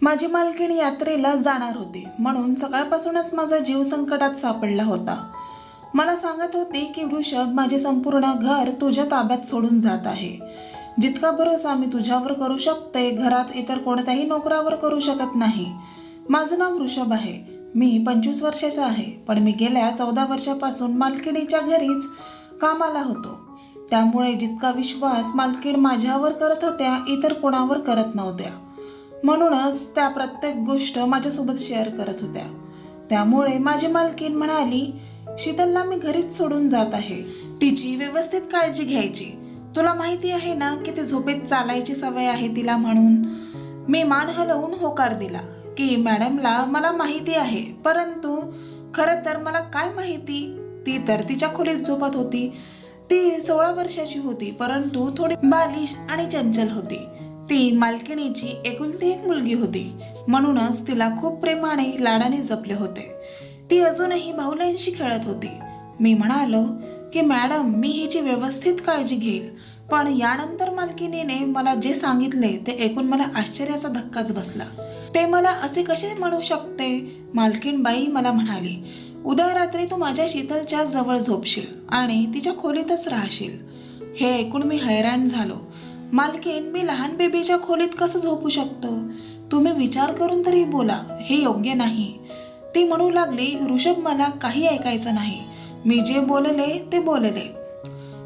माझी मालकीण यात्रेला जाणार होती, म्हणून सकाळपासूनच माझा जीव संकटात सापडला होता. मला सांगत होती की वृषभ, माझे संपूर्ण घर तुझ्या ताब्यात सोडून जात आहे. जितका भरोसा मी तुझ्यावर करू शकते, घरात इतर कोणत्याही नोकरावर करू शकत नाही. माझं नाव वृषभ आहे. मी 25 वर्षाचा आहे, पण मी गेल्या 14 वर्षापासून मालकिणीच्या घरीच कामाला होतो. त्यामुळे जितका विश्वास मालकीण माझ्यावर करत होत्या, इतर कोणावर करत नव्हत्या. म्हणूनच त्या प्रत्येक गोष्ट माझ्यासोबत शेअर करत होत्या. त्यामुळे माझी मालकीण म्हणाली, शीतलला मी घरीच सोडून जात आहे. तिची व्यवस्थित काळजी घ्यायची. तुला माहिती आहे ना की ती झोपेत चालायची सवय आहे तिला. म्हणून मी मान हलवून होकार दिला की मॅडमला मला माहिती आहे, परंतु खरं तर मला काय माहिती, ती तर तिच्या खोलीत झोपत होती. ती 16 वर्षाची होती, परंतु थोडी बालिश आणि चंचल होती. ती मालकिणीची एकुलती एक मुलगी होती, म्हणूनच तिला खूप प्रेमाने लाडाने जपले होते. ती अजूनही भावल्यांशी खेळत होती. मी म्हणालो की मॅडम, मी हिची व्यवस्थित काळजी घेईल. पण यानंतर मालकिणीने मला जे सांगितले ते ऐकून मला आश्चर्याचा धक्काच बसला. ते मला असे कसे म्हणू शकते? मालकीण बाई मला म्हणाली, उद्या रात्री तू माझ्या शीतलच्या जवळ झोपशील आणि तिच्या खोलीतच राहशील. हे ऐकून मी हैराण झालो. मालकीण, मी लहान बेबीच्या खोलीत कसं झोपू शकतो? तुम्ही विचार करून तरी बोला, हे योग्य नाही. ती म्हणू लागली, वृषभ, मला काही ऐकायचं नाही. मी जे बोलले ते बोलले.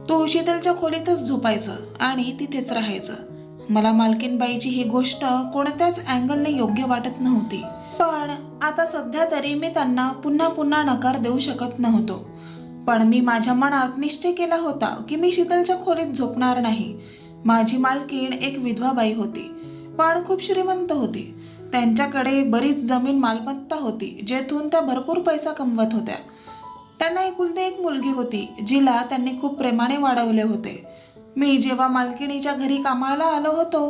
तू शीतलच्या खोलीतच झोपायचं आणि तिथेच राहायचं. मला मालकीणबाईची ही गोष्ट कोणत्याच अँगलने योग्य वाटत नव्हती. पण आता सध्या तरी मी त्यांना पुन्हा पुन्हा नकार देऊ शकत नव्हतो. पण मी माझ्या मनात निश्चय केला होता की मी शीतलच्या खोलीत झोपणार नाही. माझी मालकीण एक विधवा बाई होती, पण खूप श्रीमंत होती. त्यांच्याकडे बरीच जमीन मालमत्ता होती, जेथून त्या भरपूर पैसा कमवत होत्या. त्यांना एकुलती एक मुलगी होती, जिला त्यांनी खूप प्रेमाने वाढवले होते. मी जेव्हा मालकिणीच्या घरी कामाला आलो होतो,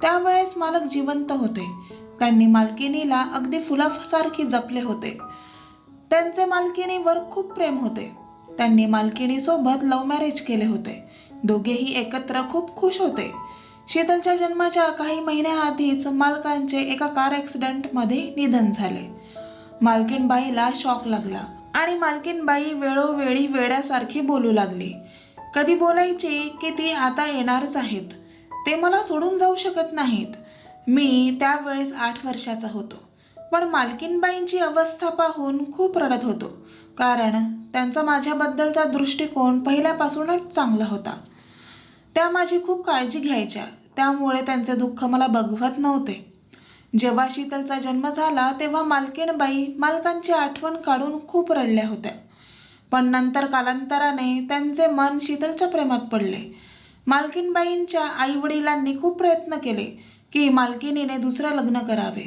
त्यावेळेस मालक जिवंत होते. त्यांनी मालकिणीला अगदी फुलासारखी जपले होते. त्यांचे मालकिणीवर खूप प्रेम होते. त्यांनी मालकिणीसोबत लव्ह मॅरेज केले होते. दोघेही एकत्र खूप खुश होते. शीतलच्या जन्माच्या काही महिन्याआधीच मालकांचे एका कार ॲक्सिडेंटमध्ये निधन झाले. मालकीणबाईला शॉक लागला आणि मालकीणबाई वेळोवेळी वेड्यासारखी बोलू लागली. कधी बोलायची की ती आता येणारच आहेत, ते मला सोडून जाऊ शकत नाहीत. मी त्यावेळेस 8 वर्षाचा होतो, पण मालकीणबाईंची अवस्था पाहून खूप रडत होतो, कारण त्यांचा माझ्याबद्दलचा दृष्टिकोन पहिल्यापासूनच चांगला होता. त्या माझी खूप काळजी घ्यायच्या, त्यामुळे त्यांचे दुःख मला बघवत नव्हते. जेव्हा शीतलचा जन्म झाला तेव्हा मालकीणबाई मालकांची आठवण काढून खूप रडल्या होत्या. पण नंतर कालांतराने त्यांचे मन शीतलच्या प्रेमात पडले. मालकीणबाईंच्या आईवडिलांनी खूप प्रयत्न केले की मालकिणीने दुसरं लग्न करावे,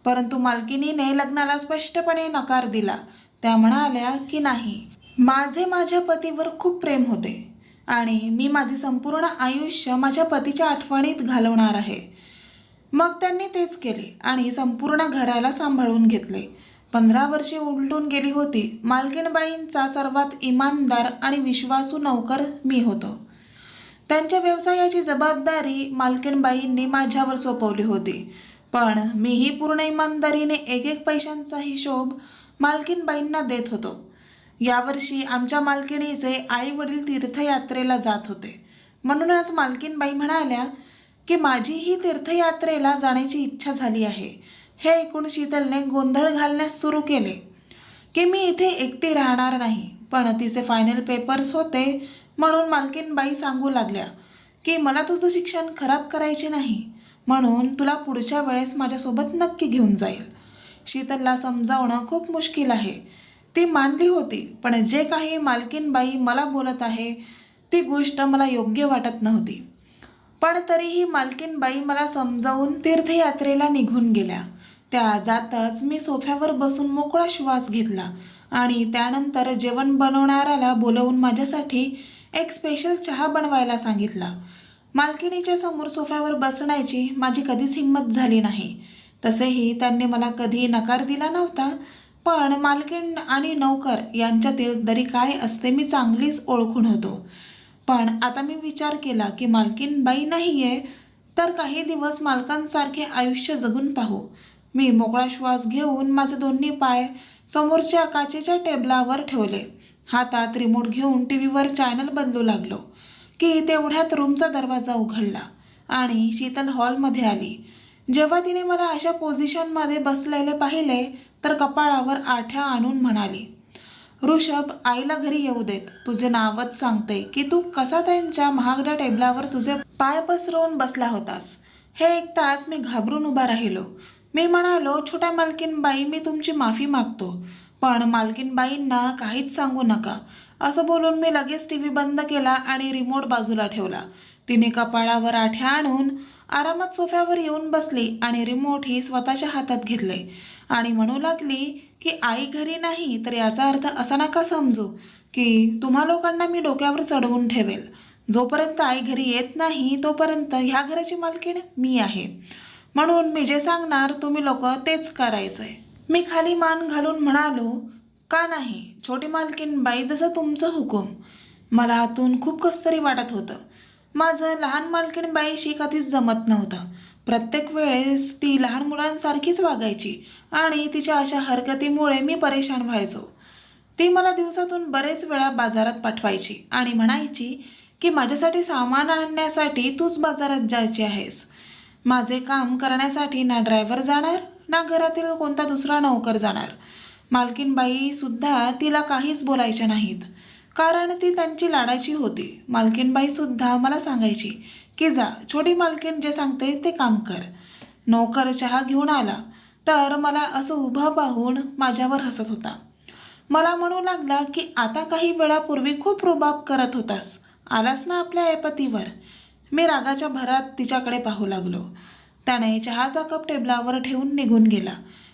परंतु मालकिणीने लग्नाला स्पष्टपणे नकार दिला. त्या म्हणाल्या की नाही, माझे माझ्या पतीवर खूप प्रेम होते आणि मी माझे संपूर्ण आयुष्य माझ्या पतीच्या आठवणीत घालवणार आहे. मग त्यांनी तेच केले आणि संपूर्ण घराला सांभाळून घेतले. 15 वर्षे उलटून गेली होती. मालकीणबाईंचा सर्वात इमानदार आणि विश्वासू नौकर मी होतो. त्यांच्या व्यवसायाची जबाबदारी मालकीणबाईंनी माझ्यावर सोपवली होती, पण मीही पूर्ण इमानदारीने एक एक पैशांचा हिशोब मालकीणबाईंना देत होतो. यावर्षी आमच्या मालकिणीचे आई वडील तीर्थयात्रेला जात होते, म्हणूनच मालकीणबाई म्हणाल्या की माझीही तीर्थयात्रेला जाण्याची इच्छा झाली आहे. हे ऐकून शीतलने गोंधळ घालण्यास सुरू केले की मी इथे एकटी राहणार नाही. पण तिचे फायनल पेपर्स होते, म्हणून मालकीणबाई सांगू लागल्या की मला तुझं शिक्षण खराब करायचे नाही, म्हणून तुला पुढच्या वेळेस माझ्यासोबत नक्की घेऊन जाईल. शीतलला समजावणं खूप मुश्किल आहे. ती मानली होती, पण जे काही मालकीणबाई मला बोलत आहे ती गोष्ट मला योग्य वाटत नव्हती. पण तरीही मालकीणबाई मला समजावून तीर्थयात्रेला निघून गेल्या. त्या जातच मी सोफ्यावर बसून मोकळा श्वास घेतला आणि त्यानंतर जेवण बनवणाऱ्याला बोलवून माझ्यासाठी एक स्पेशल चहा बनवायला सांगितला. मालकिणीच्या समोर सोफ्यावर बसण्याची माझी कधीच हिंमत झाली नाही. तसेही त्यांनी मला कधी नकार दिला नव्हता, पण मालकीण आणि नौकर यांच्यातील दरी काय असते मी चांगलीच ओळखून होतो. पण आता मी विचार केला की मालकीणबाई नाहीये तर काही दिवस मालकांसारखे आयुष्य जगून पाहू. मी मोकळा श्वास घेऊन माझे दोन्ही पाय समोरच्या काचेच्या टेबलावर ठेवले. हातात रिमोट घेऊन टीव्हीवर चॅनल बदलू लागलो की तेवढ्यात रूमचा दरवाजा उघडला आणि शीतल हॉलमध्ये आली. जेव्हा तिने मला अशा पोझिशनमध्ये बसलेले पाहिले तर कपाळावर आठ्या आणून म्हणाली, ऋषभ, आईला घरी येऊ देत. तुझे नावच सांगते की तू कसा त्यांच्या महागड्या टेबलावर तुझे पाय पसरवून बसला होतास. हे ऐकताच मी घाबरून उभा राहिलो. मी म्हणालो, छोट्या मालकीनबाई, मी तुमची माफी मागतो, पण मालकीनबाईंना काहीच सांगू नका. असं बोलून मी लगेच टीव्ही बंद केला आणि रिमोट बाजूला ठेवला. तिने कपाळावर आठ्या आणून आरामात सोफ्यावर येऊन बसली आणि रिमोटही स्वतःच्या हातात घेतले आणि म्हणू लागली की आई घरी नाही तर याचा अर्थ असा नका समजू की तुम्हा लोकांना मी डोक्यावर चढवून ठेवेल. जोपर्यंत आई घरी येत नाही तोपर्यंत ह्या घराची मालकीण मी आहे. म्हणून मी जे सांगणार तुम्ही लोक तेच करायचंय. मी खाली मान घालून म्हणालो, का नाही छोटी मालकीण बाई, जसं तुमचं हुकूम. मला आतून खूप कसतरी वाटत होतं. माझं लहान मालकीण बाईशी कधीच जमत नव्हतं. प्रत्येक वेळेस ती लहान मुलांसारखीच वागायची आणि तिच्या अशा हरकतीमुळे मी परेशान व्हायचो. ती मला दिवसातून बरेच वेळा बाजारात पाठवायची आणि म्हणायची की माझ्यासाठी सामान आणण्यासाठी तूच बाजारात जायची आहेस. माझे काम करण्यासाठी ना ड्रायव्हर जाणार ना घरातील कोणता दुसरा नोकर जाणार. मालकीनबाई सुद्धा तिला काहीच बोलायच्या नाहीत, कारण ती त्यांची लाडाची होती. मालकीनबाई सुद्धा मला सांगायची की जा, छोटी मालकीण जे सांगते ते काम कर. नोकर चहा घेऊन आला तर मला असं उभं पाहून माझ्यावर हसत होता. मला म्हणू लागला की आता काही वेळापूर्वी खूप रुबाब करत होतास, आलास ना आपल्या ऐपतीवर. मी रागाच्या भरात तिच्याकडे पाहू लागलो. त्याने चहाचा कप टेबलावर ठेवून निघून गेला.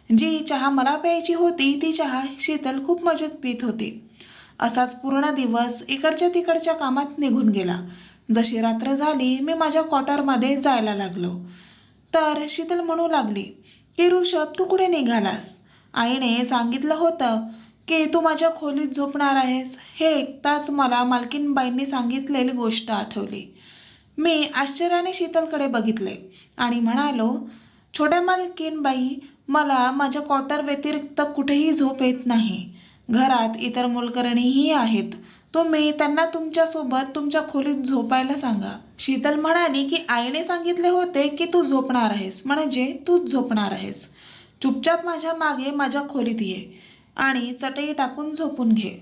जी चहा मला प्यायची होती ती चहा शीतल खूप मजेत पीत होती. असाच पूर्ण दिवस इकडच्या तिकडच्या कामात निघून गेला. जशी रात्र झाली मी माझ्या क्वार्टरमध्ये जायला लागलो तर शीतल म्हणू लागली की ऋषभ, तू कुठे निघालास? आईने सांगितलं होतं की तू माझ्या खोलीत झोपणार आहेस. हे ऐकताच मला मालकीनबाईंनी सांगितलेली गोष्ट आठवली. मी आश्चर्याने शीतलकडे बघितले आणि म्हणालो, छोट्या मालकीनबाई, मला माझ्या क्वार्टर व्यतिरिक्त कुठेही झोप येत नाही. घरात इतर मोलकरणीही आहेत. तुम्ही त्यांना तुमच्यासोबत तुमच्या खोलीत झोपायला सांगा. शीतल म्हणाली की आईने सांगितले होते की तू झोपणार आहेस, म्हणजे तूच झोपणार आहेस. चुपचाप माझ्या मागे माझ्या खोलीत ये आणि चटई टाकून झोपून घे.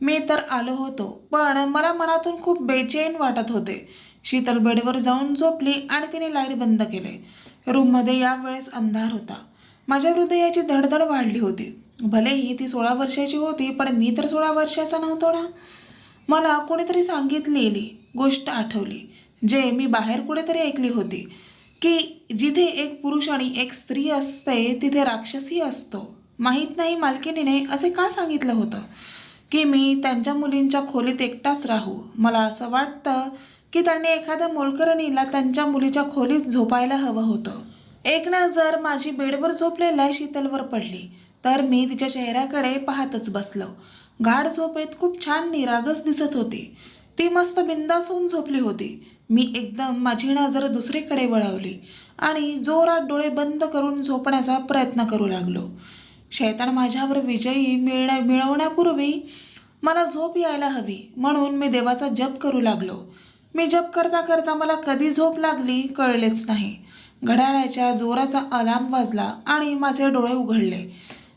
मी तर आलो होतो, पण मला मनातून खूप बेचैन वाटत होते. शीतल बेडवर जाऊन झोपली आणि तिने लाईट बंद केले. रूममध्ये यावेळेस अंधार होता. माझ्या हृदयाची धडधड वाढली होती. भलेही ती 16 वर्षाची होती, पण मी तर 16 वर्षाचा नव्हतो ना. मला कोणीतरी सांगितलेली गोष्ट आठवली, जे मी बाहेर कुठेतरी ऐकली होती, की जिथे एक पुरुष आणि एक स्त्री असते तिथे राक्षसही असतो. माहीत नाही मालकिनीने असे का सांगितलं होतं की मी त्यांच्या मुलींच्या खोलीत एकटाच राहू. मला असं वाटतं की त्यांनी एखाद्या मोलकरणीला त्यांच्या मुलीच्या खोलीत झोपायला हवं होतं. एक नजर माझी बेडवर झोपलेल्या शीतलवर पडली तर मी तिच्या चेहऱ्याकडे पाहतच बसलो. गाढ झोपेत खूप छान निरागस दिसत होती. ती मस्त बिंदास होऊन झोपली होती. मी एकदम माझी नजर दुसरीकडे वळवली आणि जोरात डोळे बंद करून झोपण्याचा प्रयत्न करू लागलो. शैतान माझ्यावर विजयी मिळवण्यापूर्वी मला झोप यायला हवी म्हणून मी देवाचा जप करू लागलो. मी जप करता करता मला कधी झोप लागली कळलेच नाही. घड्याळाच्या जोराचा अलार्म वाजला आणि माझे डोळे उघडले.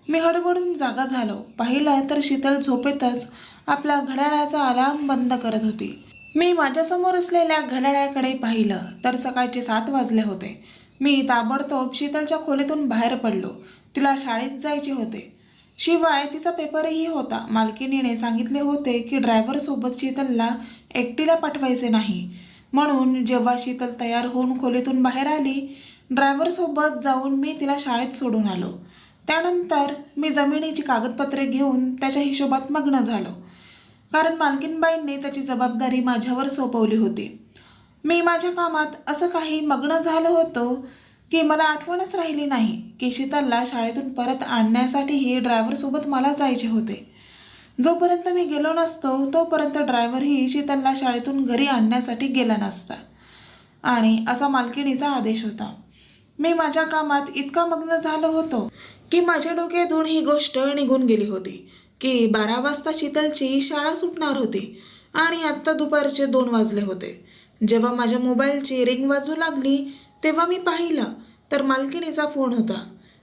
मी हडबडून जागा झालो. पाहिलं तर शीतल झोपेतच आपला घड्याळाचा अलार्म बंद करत होती. मी माझ्यासमोर असलेल्या घड्याळाकडे पाहिलं तर सकाळचे 7 वाजले होते. मी ताबडतोब शीतलच्या खोलीतून बाहेर पडलो. तिला शाळेत जायचे होते, शिवाय तिचा पेपरही होता. मालकिनीने सांगितले होते की ड्रायव्हरसोबत शीतलला एकटीला पाठवायचे नाही. म्हणून जेव्हा शीतल तयार होऊन खोलीतून बाहेर आली, ड्रायव्हरसोबत जाऊन मी तिला शाळेत सोडून आलो. त्यानंतर मी जमिनीची कागदपत्रे घेऊन त्याच्या हिशोबात मग्न झालो, कारण मालकीनबाईंनी त्याची जबाबदारी माझ्यावर सोपवली होती. मी माझ्या कामात असं काही मग्न झालो होतो की मला आठवणच राहिली नाही की शीतलला शाळेतून परत आणण्यासाठीही ड्रायव्हरसोबत मला जायचे होते. जोपर्यंत मी गेलो नसतो तोपर्यंत ड्रायव्हरही शीतलला शाळेतून घरी आणण्यासाठी गेला नसता. आणि असा मालकिणीचा आदेश होता. मी माझ्या कामात इतका मग्न झालो होतो की माझ्या डोक्यातून ही गोष्ट निघून गेली होती की 12 वाजता शीतलची शाळा सुटणार होती आणि आत्ता दुपारचे 2 वाजले होते. जेव्हा माझ्या मोबाईलची रिंग वाजू लागली तेव्हा मी पाहिलं तर मालकिणीचा फोन होता.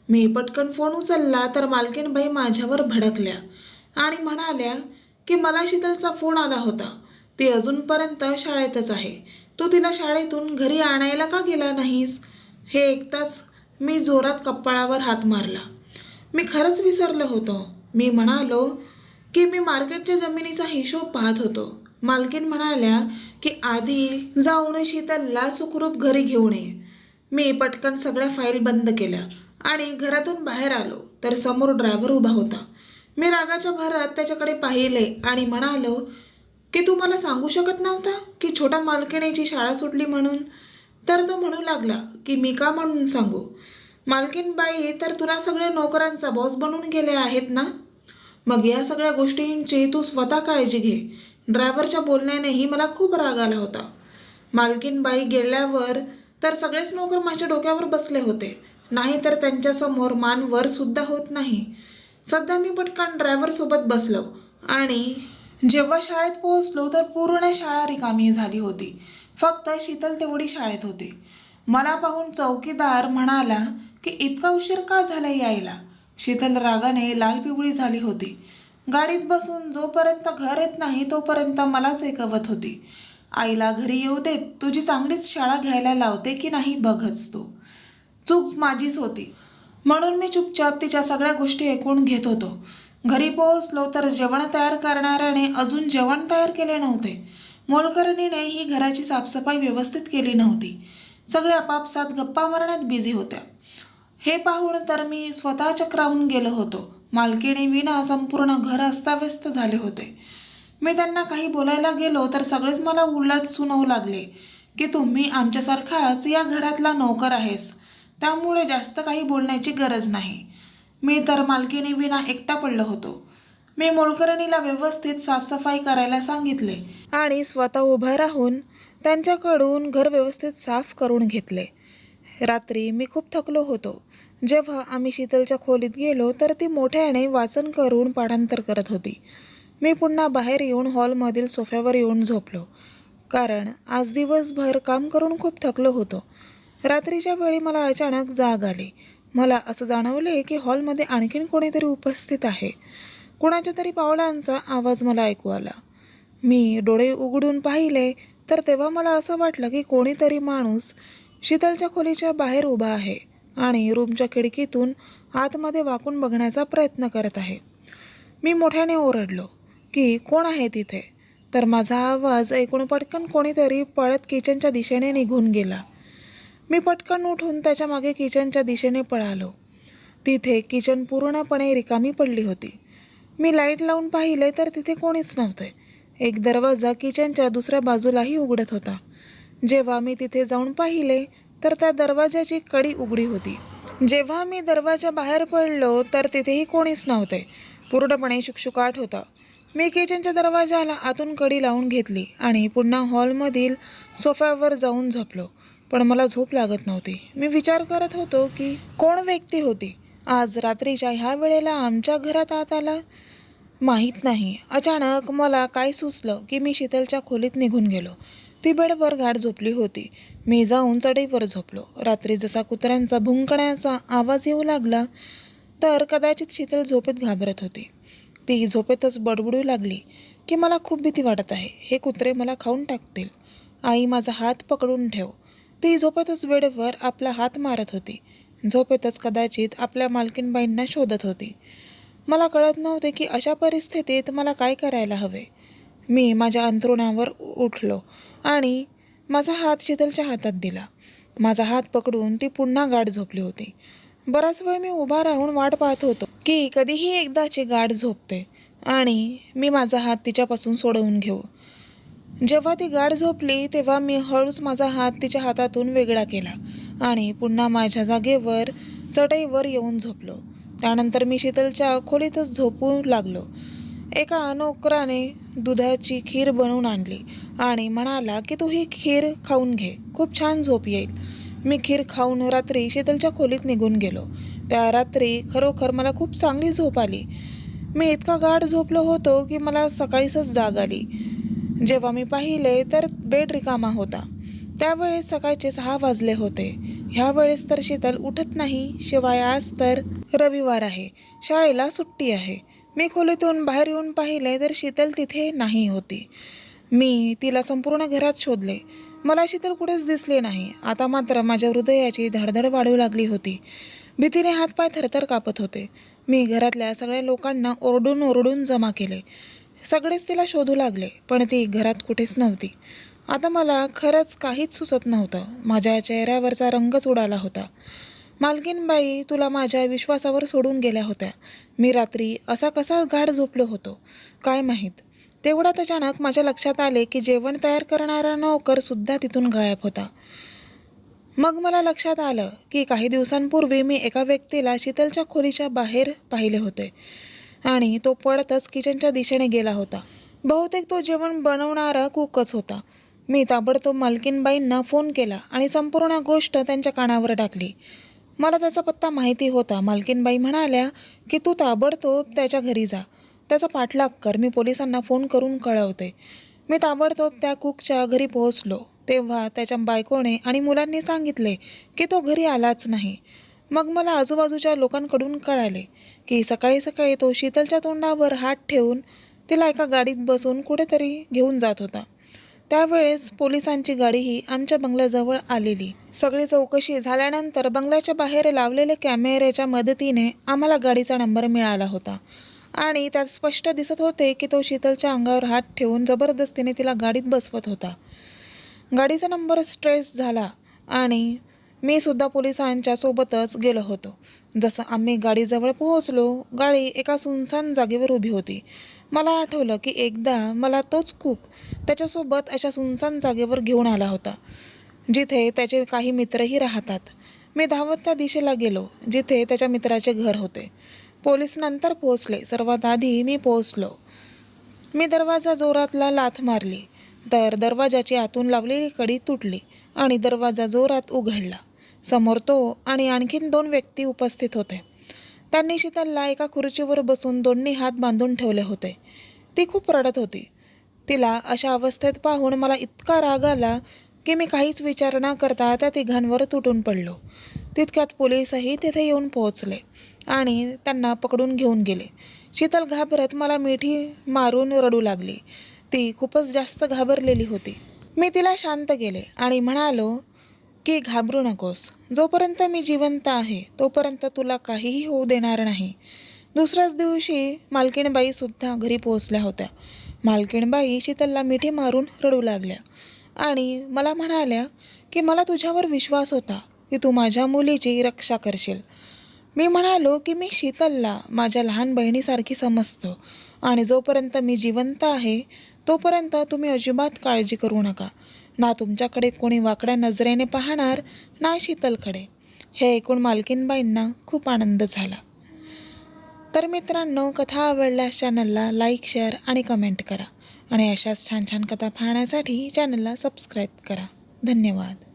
मी पटकन फोन उचलला तर मालकीणबाई माझ्यावर भडकल्या आणि म्हणाल्या की मला शीतलचा फोन आला होता. ती अजूनपर्यंत शाळेतच आहे. तू तिला शाळेतून घरी आणायला का गेला नाहीस? हे ऐकताच मी जोरात कपाळावर हात मारला. मी खरंच विसरलो होतो. मी म्हणालो की मी मार्केटच्या जमिनीचा हिशोब पाहत होतो. मालकीण म्हणाल्या की आधी जाऊन शीतलला सुखरूप घरी घेऊन ये. मी पटकन सगळ्या फाईल बंद केल्या आणि घरातून बाहेर आलो तर समोर ड्रायव्हर उभा होता. मी रागाच्या भरात त्याच्याकडे पाहिले आणि म्हणालो की तू मला सांगू शकत नव्हता की छोट्या मालकिणीची शाळा सुटली म्हणून? तर तो म्हणू लागला की मी का म्हणून सांगू? मालकीणबाई तर तुला सगळ्या नोकरांचा बॉस बनवून गेले आहेत ना, मग या सगळ्या गोष्टींची तू स्वतः काळजी घे. ड्रायव्हरच्या बोलण्यानेही मला खूप राग आला होता. मालकीणबाई गेल्यावर तर सगळेच नोकर माझ्या डोक्यावर बसले होते, नाही तर त्यांच्यासमोर मान वर सुद्धा होत नाही. सध्या मी पटकन ड्रायव्हरसोबत बसलो आणि जेव्हा शाळेत पोहोचलो तर पूर्ण शाळा रिकामी झाली होती. फक्त शीतल तेवढी शाळेत होती. मला पाहून चौकीदार म्हणाला की इतका उशीर का झाला यायला? शीतल रागाने लाल पिवळी झाली होती. गाडीत बसून जोपर्यंत घर येत नाही तोपर्यंत मलाच ऐकवत होती. आईला घरी येऊ देत, तुझी चांगलीच शाळा घ्यायला लावते की नाही बघच तू. चूक माझीच होती म्हणून मी चुपचाप तिच्या सगळ्या गोष्टी ऐकून घेत होतो. घरी पोहोचलो तर जेवण तयार करणाऱ्याने अजून जेवण तयार केले नव्हते. मोलकरणीने ही घराची साफसफाई व्यवस्थित केली नव्हती. सगळे आपापसात गप्पा मारण्यात बिझी होत्या. हे पाहून तर मी स्वतः चक्रावून गेलो होतो. मालकीणी विना संपूर्ण घर अस्ताव्यस्त झाले होते. मी त्यांना काही बोलायला गेलो तर सगळेच मला उलट सुनवू लागले की तुम्ही आमच्यासारखाच या घरातला नोकर आहेस, त्यामुळे जास्त काही बोलण्याची गरज नाही. मी तर मालकीणी विना एकटा पडलो होतो. मी मोलकरणीला व्यवस्थित साफसफाई करायला सांगितले आणि स्वतः उभं राहून त्यांच्याकडून घर व्यवस्थित साफ करून घेतले. रात्री मी खूप थकलो होतो. जेव्हा आम्ही शीतलच्या खोलीत गेलो तर ती मोठ्याने वाचन करून पाठांतर करत होती. मी पुन्हा बाहेर येऊन हॉलमधील सोफ्यावर येऊन झोपलो, कारण आज दिवसभर काम करून खूप थकलो होतो. रात्रीच्या वेळी मला अचानक जाग आली. मला असं जाणवले की हॉलमध्ये आणखीन कोणीतरी उपस्थित आहे. कुणाच्या तरी पावलांचा आवाज मला ऐकू आला. मी डोळे उघडून पाहिले तर तेव्हा मला असं वाटलं की कोणीतरी माणूस शीतलच्या खोलीच्या बाहेर उभा आहे आणि रूमच्या खिडकीतून आतमध्ये वाकून बघण्याचा प्रयत्न करत आहे. मी मोठ्याने ओरडलो की कोण आहे तिथे? तर माझा आवाज ऐकून पटकन कोणीतरी पळत किचनच्या दिशेने निघून गेला. मी पटकन उठून त्याच्या मागे किचनच्या दिशेने पळालो. तिथे किचन पूर्णपणे रिकामी पडली होती. मी लाईट लावून पाहिले तर तिथे कोणीच नव्हते. एक दरवाजा किचनच्या दुसऱ्या बाजूलाही उघडत होता. जेव्हा मी तिथे जाऊन पाहिले तर त्या दरवाजाची कडी उघडी होती. जेव्हा मी दरवाजा बाहेर पडलो तर तिथेही कोणीच नव्हते. पूर्णपणे शुकशुकाट होता. मी किचनच्या दरवाजाला आतून कडी लावून घेतली आणि पुन्हा हॉलमधील सोफ्यावर जाऊन झोपलो. पण मला झोप लागत नव्हती. मी विचार करत होतो की कोण व्यक्ती होती आज रात्रीच्या ह्या वेळेला आमच्या घरात आत आला? माहीत नाही. अचानक मला काय सुचलं की मी शीतलच्या खोलीत निघून गेलो. ती बेडवर गाढ झोपली होती. मी जाऊन चटईवर झोपलो. रात्री जसा कुत्र्यांचा भुंकण्याचा आवाज येऊ लागला तर कदाचित शीतल झोपेत घाबरत होती. ती झोपेतच बडबडू लागली की मला खूप भीती वाटत आहे. हे कुत्रे मला खाऊन टाकतील. आई, माझा हात पकडून ठेव. ती झोपेतच बेडवर आपला हात मारत होती. झोपेतच कदाचित आपल्या मालकीणबाईंना शोधत होती. मला कळत नव्हते की अशा परिस्थितीत मला काय करायला हवे. मी माझ्या अंथरुणावर उठलो आणि माझा हात शीतलच्या हातात दिला. माझा हात पकडून ती पुन्हा गाढ झोपली होती. बराच वेळ मी उभा राहून वाट पाहत होतो की कधीही एकदाची गाढ झोपते आणि मी माझा हात तिच्यापासून सोडवून घेऊ. जेव्हा ती गाढ झोपली तेव्हा मी हळूच माझा हात तिच्या हातातून वेगळा केला आणि पुन्हा माझ्या जागेवर चटईवर येऊन झोपलो. त्यानंतर मी शीतलच्या खोलीतच झोपू लागलो. एका नोकराने दुधाची खीर बनवून आणली आणि म्हणाला की तू ही खीर खाऊन घे, खूप छान झोप येईल. मी खीर खाऊन रात्री शीतलच्या खोलीत निघून गेलो. त्या रात्री खरोखर मला खूप चांगली झोप आली. मी इतका गाढ झोपलो होतो की मला सकाळीच जाग आली. जेव्हा मी पाहिले तर बेड रिकामा होता. त्यावेळेस सकाळचे 6 वाजले होते. ह्या वेळेस तर शीतल उठत नाही. शिवाय आज तर रविवार आहे, शाळेला सुट्टी आहे. मी खोलीतून बाहेर येऊन पाहिले तर शीतल तिथे नाही होती. मी तिला संपूर्ण घरात शोधले. मला शीतल कुठेच दिसली नाही. आता मात्र माझ्या हृदयाची धडधड वाढू लागली होती. भीतीने हातपाय थरथर कापत होते. मी घरातल्या सगळ्या लोकांना ओरडून ओरडून जमा केले. सगळेच तिला शोधू लागले, पण ती घरात कुठेच नव्हती. आता मला खरंच काहीच सुचत नव्हतं. माझ्या चेहऱ्यावरचा रंगच उडाला होता. मालकीनबाई तुला माझ्या विश्वासावर सोडून गेल्या होत्या. मी रात्री असा कसा गाढ झोपलो होतो काय माहीत. तेवढ्यात अचानक माझ्या लक्षात आले की जेवण तयार करणारा नोकर सुद्धा तिथून गायब होता. मग मला लक्षात आलं की काही दिवसांपूर्वी मी एका व्यक्तीला शीतलच्या खोलीच्या बाहेर पाहिले होते आणि तो पळतच किचनच्या दिशेने गेला होता. बहुतेक तो जेवण बनवणारा कुकच होता. मी ताबडतोब मालकीनबाईंना फोन केला आणि संपूर्ण गोष्ट त्यांच्या कानावर टाकली. मला त्याचा पत्ता माहिती होता. मालकीनबाई म्हणाल्या की तू ताबडतोब त्याच्या घरी जा, त्याचा पाठलाग कर, मी पोलिसांना फोन करून कळवते. मी ताबडतोब त्या कुकच्या घरी पोहोचलो. तेव्हा त्याच्या बायकोने आणि मुलांनी सांगितले की तो घरी आलाच नाही. मग मला आजूबाजूच्या लोकांकडून कळाले की सकाळी सकाळी तो शीतलच्या तोंडावर हात ठेवून तिला एका गाडीत बसून कुठेतरी घेऊन जात होता. त्यावेळेस पोलिसांची गाडीही आमच्या बंगल्याजवळ आलेली. सगळी चौकशी झाल्यानंतर बंगल्याच्या बाहेर लावलेल्या कॅमेऱ्याच्या मदतीने आम्हाला गाडीचा नंबर मिळाला होता आणि त्यात स्पष्ट दिसत होते की तो शीतलच्या अंगावर हात ठेवून जबरदस्तीने तिला गाडीत बसवत होता. गाडीचा नंबर ट्रेस झाला आणि मी सुद्धा पोलिसांच्या सोबतच गेलो होतो. जसं आम्ही गाडीजवळ पोहोचलो, गाडी एका सुनसान जागेवर उभी होती. मला आठवलं की एकदा मला तोच कुक त्याच्यासोबत अशा सुनसान जागेवर घेऊन आला होता, जिथे त्याचे काही मित्रही राहतात. मी धावत त्या दिशेला गेलो जिथे त्याच्या मित्राचे घर होते. पोलीस नंतर पोहोचले. सर्वात आधी मी पोहोचलो. मी दरवाजा जोरातला लाथ मारली तर दरवाजाची आतून लावलेली कडी तुटली आणि दरवाजा जोरात उघडला. समोर तो आणि आणखीन 2 व्यक्ती उपस्थित होते. त्यांनी शीतलला एका खुर्चीवर बसून दोन्ही हात बांधून ठेवले होते. ती खूप रडत होती. तिला अशा अवस्थेत पाहून मला इतका राग आला की मी काहीच विचार न करता त्या तिघांवर तुटून पडलो. तितक्यात पोलीसही तिथे येऊन पोहोचले आणि त्यांना पकडून घेऊन गेले. शीतल घाबरत मला मिठी मारून रडू लागली. ती खूपच जास्त घाबरलेली होती. मी तिला शांत केले आणि म्हणालो की घाबरू नकोस, जोपर्यंत मी जिवंत आहे तोपर्यंत तुला काहीही होऊ देणार नाही. दुसऱ्याच दिवशी मालकीणबाई सुद्धा घरी पोहोचल्या होत्या. मालकीणबाई शीतलला मिठी मारून रडू लागल्या आणि मला म्हणाल्या की मला तुझ्यावर विश्वास होता की तू माझ्या मुलीची रक्षा करशील. मी म्हणालो की मी शीतलला माझ्या लहान बहिणीसारखी समजतो आणि जोपर्यंत मी जिवंत आहे तोपर्यंत तुम्ही अजिबात काळजी करू नका. ना तुमच्याकडे कोणी वाकड्या नजरेने पाहणार, ना शीतलकडे. हे ऐकून मालकीनबाईंना खूप आनंद झाला. तर मित्रांनो, कथा आवडल्यास चॅनलला लाईक, शेअर आणि कमेंट करा आणि अशाच छान छान कथा पाहण्यासाठी चॅनलला सबस्क्राईब करा. धन्यवाद.